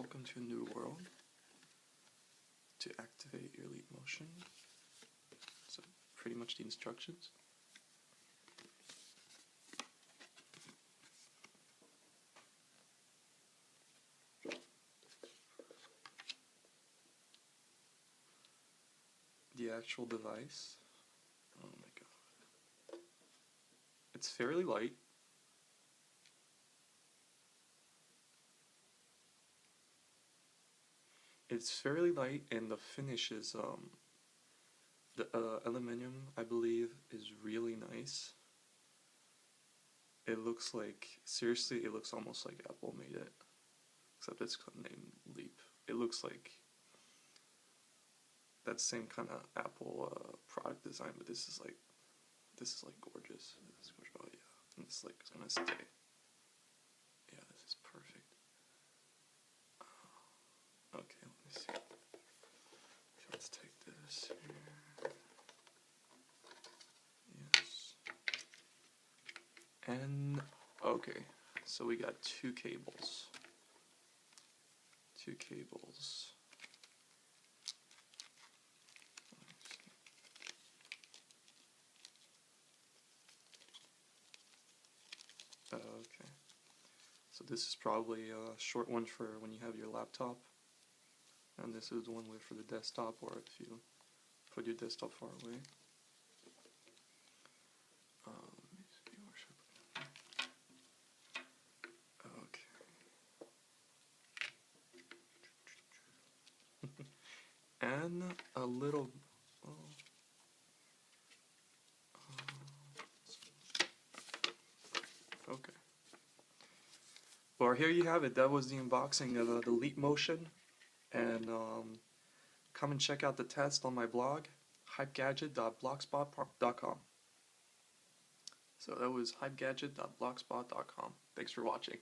welcome to a new world. To activate your Leap Motion, so pretty much the instructions. The actual device, oh my god, it's fairly light. It's fairly light, and the finish is, the aluminum, I believe, is really nice. It looks like, seriously, it looks almost like Apple made it, except it's named Leap. It looks like that same kind of Apple product design, but this is like gorgeous. This is gorgeous. Oh yeah, and it's like it's gonna stay. Yeah, this is perfect. Okay, let me see. Let's take this here. Yes. And okay, so we got two cables. Two cables. Okay. So this is probably a short one for when you have your laptop. And this is one way for the desktop, or if you put your desktop far away. Let me see, where should I put it? Okay. And a little. Okay. Well, here you have it. That was the unboxing of the Leap Motion. And come and check out the test on my blog, hypegadget.blogspot.com. So that was hypegadget.blogspot.com. Thanks for watching.